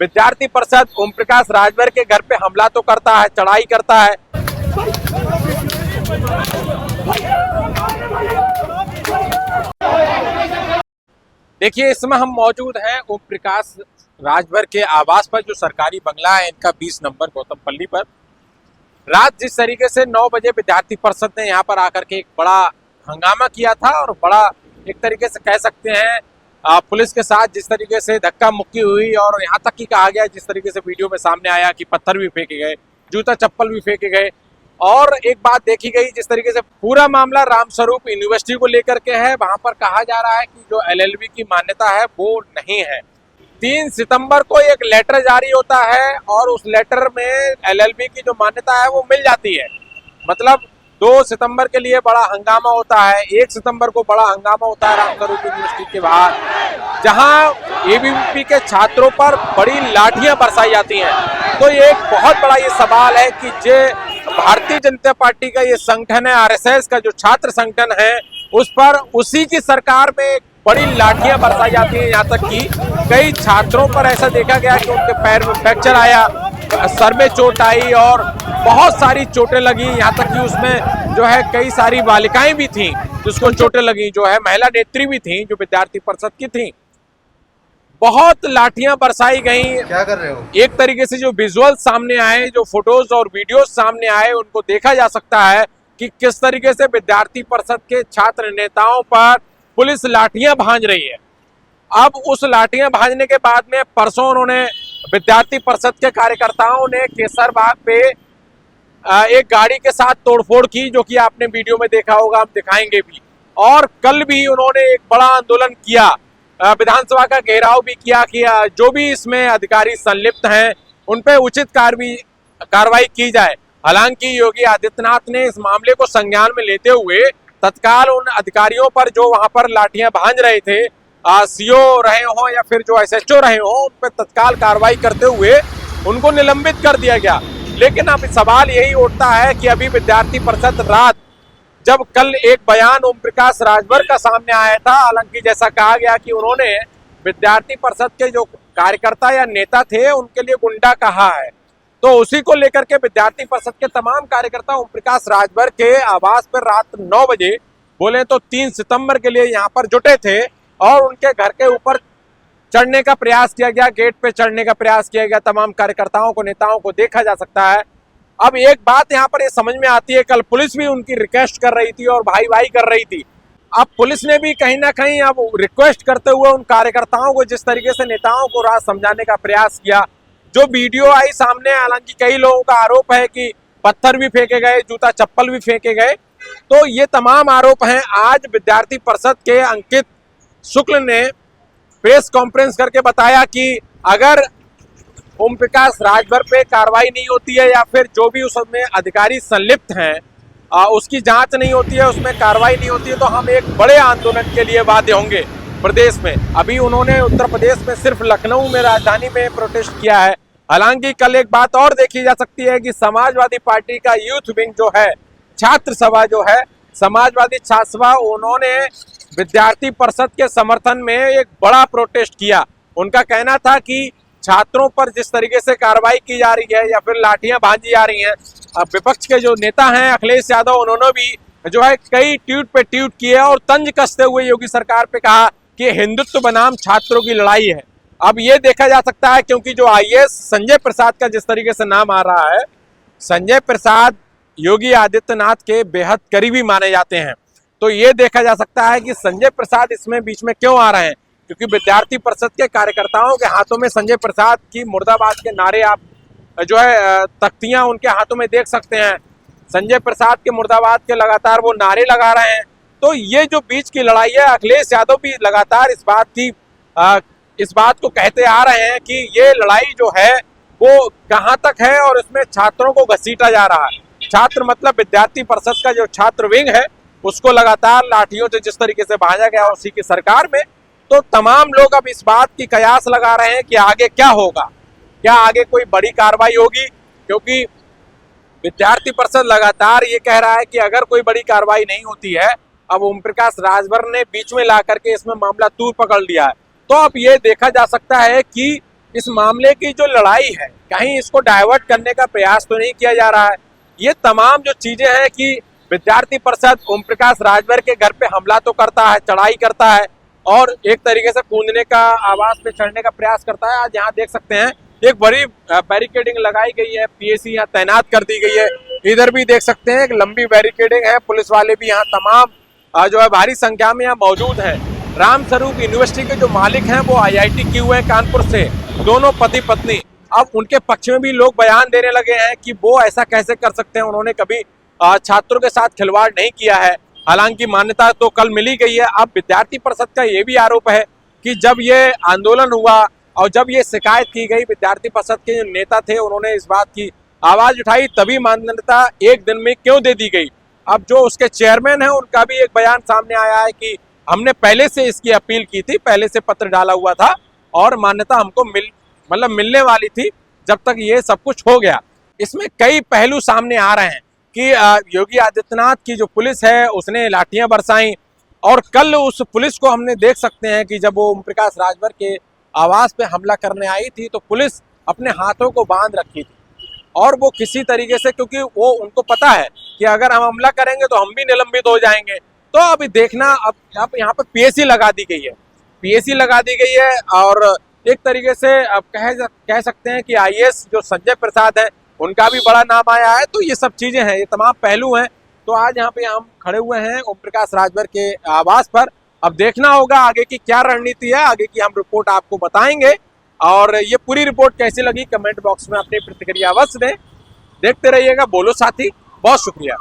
विद्यार्थी परिषद ओम प्रकाश राजभर के घर पे हमला तो करता है, चढ़ाई करता है। देखिए, इसमें हम मौजूद हैं ओम प्रकाश राजभर के आवास पर, जो सरकारी बंगला है इनका 20 नंबर गौतमपल्ली पर। रात जिस तरीके से 9 बजे विद्यार्थी परिषद ने यहाँ पर आकर के एक बड़ा हंगामा किया था और बड़ा एक तरीके से कह सकते हैं पुलिस के साथ जिस तरीके से धक्का मुक्की हुई, और यहाँ तक कि कहा गया जिस तरीके से वीडियो में सामने आया कि पत्थर भी फेंके गए, जूता चप्पल भी फेंके गए। और एक बात देखी गई, जिस तरीके से पूरा मामला रामस्वरूप यूनिवर्सिटी को लेकर के है। वहां पर कहा जा रहा है कि जो LLB की मान्यता है वो नहीं है। 3 सितंबर को एक लेटर जारी होता है और उस लेटर में LLB की जो मान्यता है वो मिल जाती है। मतलब 2 सितंबर के लिए बड़ा हंगामा होता है, 1 सितंबर को बड़ा हंगामा होता है रामस्वरूप यूनिवर्सिटी के बाहर, जहां ABVP के छात्रों पर बड़ी लाठियां बरसाई जाती हैं। तो ये एक बहुत बड़ा ये सवाल है कि जो भारतीय जनता पार्टी का ये संगठन है, RSS का जो छात्र संगठन है, उस पर उसी की सरकार में बड़ी लाठियां बरसाई जाती हैं। यहाँ तक कि कई छात्रों पर ऐसा देखा गया कि उनके पैर में फ्रैक्चर आया, सर में चोट आई और बहुत सारी चोटें लगी। यहाँ तक कि उसमें जो है कई सारी बालिकाएं भी थीं जिसको चोटें लगी, जो है महिला नेत्री भी थीं जो विद्यार्थी परिषद की थीं। बहुत लाठियां बरसाई गई। क्या कर रहे हो? एक तरीके से जो विजुअल सामने आए, जो फोटोज और वीडियोस सामने आए, उनको देखा जा सकता है कि किस तरीके से विद्यार्थी परिषद के छात्र नेताओं पर पुलिस लाठियां भांज रही है। अब उस लाठियां भांजने के बाद में परसों उन्होंने विद्यार्थी परिषद के कार्यकर्ताओं ने केसर बाग पे एक गाड़ी के साथ तोड़फोड़ की, जो कि आपने वीडियो में देखा होगा, हम दिखाएंगे भी। और कल भी उन्होंने एक बड़ा आंदोलन किया, विधानसभा का घेराव भी किया कि जो भी इसमें अधिकारी संलिप्त हैं उन पे उचित कार्रवाई की जाए। हालांकि योगी आदित्यनाथ ने इस मामले को संज्ञान में लेते हुए तत्काल उन अधिकारियों पर जो वहां पर लाठियां भांज रहे थे, CO रहे हों या फिर जो SHO रहे हों, उन पर तत्काल कार्रवाई करते हुए उनको निलंबित कर दिया गया। लेकिन अब सवाल यही उठता है कि अभी विद्यार्थी परिषद रात जब कल एक बयान ओम प्रकाश राजभर का सामने आया था, हालांकि जैसा कहा गया कि उन्होंने विद्यार्थी परिषद के जो कार्यकर्ता या नेता थे उनके लिए गुंडा कहा है, तो उसी को लेकर के विद्यार्थी परिषद के तमाम कार्यकर्ता ओम प्रकाश राजभर के आवास पर रात 9 बजे बोले तो 3 सितंबर के लिए यहाँ पर जुटे थे और उनके घर के ऊपर चढ़ने का प्रयास किया गया, गेट पे चढ़ने का प्रयास किया गया। तमाम कार्यकर्ताओं को, नेताओं को देखा जा सकता है। अब एक बात यहाँ पर ये समझ में आती है, कल पुलिस भी उनकी रिक्वेस्ट कर रही थी और भाई भाई कर रही थी। अब पुलिस ने भी कहीं ना कहीं अब रिक्वेस्ट करते हुए उन कार्यकर्ताओं को जिस तरीके से नेताओं को राह समझाने का प्रयास किया, जो वीडियो आई सामने, हालांकि कई लोगों का आरोप है कि पत्थर भी फेंके गए, जूता चप्पल भी फेंके गए, तो ये तमाम आरोप हैं। आज विद्यार्थी परिषद के अंकित शुक्ल ने प्रेस कॉन्फ्रेंस करके बताया कि अगर ओम प्रकाश राजभर पे कार्रवाई नहीं होती है या फिर जो भी उसमें अधिकारी संलिप्त हैं उसकी जांच नहीं होती है, उसमें कार्रवाई नहीं होती है, तो हम एक बड़े आंदोलन के लिए बाध्य होंगे प्रदेश में। अभी उन्होंने उत्तर प्रदेश में सिर्फ लखनऊ में, राजधानी में प्रोटेस्ट किया है। हालांकि कल एक बात और देखी जा सकती है कि समाजवादी पार्टी का यूथ विंग जो है, छात्र सभा जो है, समाजवादी छात्र सभा, उन्होंने विद्यार्थी परिषद के समर्थन में एक बड़ा प्रोटेस्ट किया। उनका कहना था कि छात्रों पर जिस तरीके से कार्रवाई की जा रही है या फिर लाठियां भांजी जा रही हैं, विपक्ष के जो नेता हैं अखिलेश यादव, उन्होंने भी जो है कई ट्वीट पे ट्वीट किए और तंज कसते हुए योगी सरकार पे कहा कि हिंदुत्व बनाम छात्रों की लड़ाई है। अब ये देखा जा सकता है, क्योंकि जो IAS संजय प्रसाद का जिस तरीके से नाम आ रहा है, संजय प्रसाद योगी आदित्यनाथ के बेहद करीबी माने जाते हैं, तो ये देखा जा सकता है कि संजय प्रसाद इसमें बीच में क्यों आ रहे हैं, क्योंकि विद्यार्थी परिषद के कार्यकर्ताओं के हाथों में संजय प्रसाद की मुर्दाबाद के नारे, आप जो है तख्तियां उनके हाथों में देख सकते हैं। संजय प्रसाद के मुर्दाबाद के लगातार वो नारे लगा रहे हैं। तो ये जो बीच की लड़ाई है, अखिलेश यादव भी लगातार इस बात को कहते आ रहे हैं कि ये लड़ाई जो है वो कहाँ तक है और इसमें छात्रों को घसीटा जा रहा है। छात्र मतलब विद्यार्थी परिषद का जो छात्र विंग है उसको लगातार लाठियों से जिस तरीके से भांजा गया उसी की सरकार में, तो तमाम लोग अब इस बात की कयास लगा रहे हैं कि आगे क्या होगा, क्या आगे कोई बड़ी कार्रवाई होगी, क्योंकि विद्यार्थी परिषद लगातार ये कह रहा है कि अगर कोई बड़ी कार्रवाई नहीं होती है, अब ओम प्रकाश राजभर ने बीच में ला करके इसमें मामला तूल पकड़ लिया है, तो अब ये देखा जा सकता है कि इस मामले की जो लड़ाई है, कहीं इसको डाइवर्ट करने का प्रयास तो नहीं किया जा रहा है। ये तमाम जो चीजें हैं कि विद्यार्थी परिषद ओम प्रकाश राजभर के घर पे हमला तो करता है, चढ़ाई करता है और एक तरीके से कूदने का, आवास पे चढ़ने का प्रयास करता है। आज यहाँ देख सकते हैं एक बड़ी बैरिकेडिंग लगाई गई है, पीएसी यहाँ तैनात कर दी गई है। इधर भी देख सकते हैं एक लंबी बैरिकेडिंग है, पुलिस वाले भी यहाँ तमाम जो है भारी संख्या में यहाँ मौजूद है। रामस्वरूप यूनिवर्सिटी के जो मालिक हैं वो IIT किए हुए हैं कानपुर से, दोनों पति पत्नी। अब उनके पक्ष में भी लोग बयान देने लगे हैं कि वो ऐसा कैसे कर सकते हैं, उन्होंने कभी छात्रों के साथ खिलवाड़ नहीं किया है। हालांकि मान्यता तो कल मिली गई है। अब विद्यार्थी परिषद का ये भी आरोप है कि जब ये आंदोलन हुआ और जब ये शिकायत की गई, विद्यार्थी परिषद के जो नेता थे उन्होंने इस बात की आवाज उठाई, तभी मान्यता एक दिन में क्यों दे दी गई। अब जो उसके चेयरमैन है उनका भी एक बयान सामने आया है कि हमने पहले से इसकी अपील की थी, पहले से पत्र डाला हुआ था और मान्यता हमको मिलने वाली थी जब तक ये सब कुछ हो गया। इसमें कई पहलू सामने आ रहे हैं कि योगी आदित्यनाथ की जो पुलिस है उसने लाठियां बरसाई और कल उस पुलिस को हमने देख सकते हैं कि जब वो ओम प्रकाश राजभर के आवास पे हमला करने आई थी तो पुलिस अपने हाथों को बांध रखी थी और वो किसी तरीके से, क्योंकि वो उनको पता है कि अगर हम हमला करेंगे तो हम भी निलंबित हो जाएंगे। तो अभी देखना, अब यहाँ पे पीएसी लगा दी गई है, पीएसी लगा दी गई है और एक तरीके से अब कह सकते हैं कि IAS जो संजय प्रसाद है उनका भी बड़ा नाम आया है। तो ये सब चीजें हैं, ये तमाम पहलू हैं। तो आज यहाँ पे हम खड़े हुए हैं ओम प्रकाश राजभर के आवास पर। अब देखना होगा आगे की क्या रणनीति है, आगे की हम रिपोर्ट आपको बताएंगे। और ये पूरी रिपोर्ट कैसी लगी कमेंट बॉक्स में अपनी प्रतिक्रिया अवश्य दें। देखते रहिएगा बोलो साथी। बहुत शुक्रिया।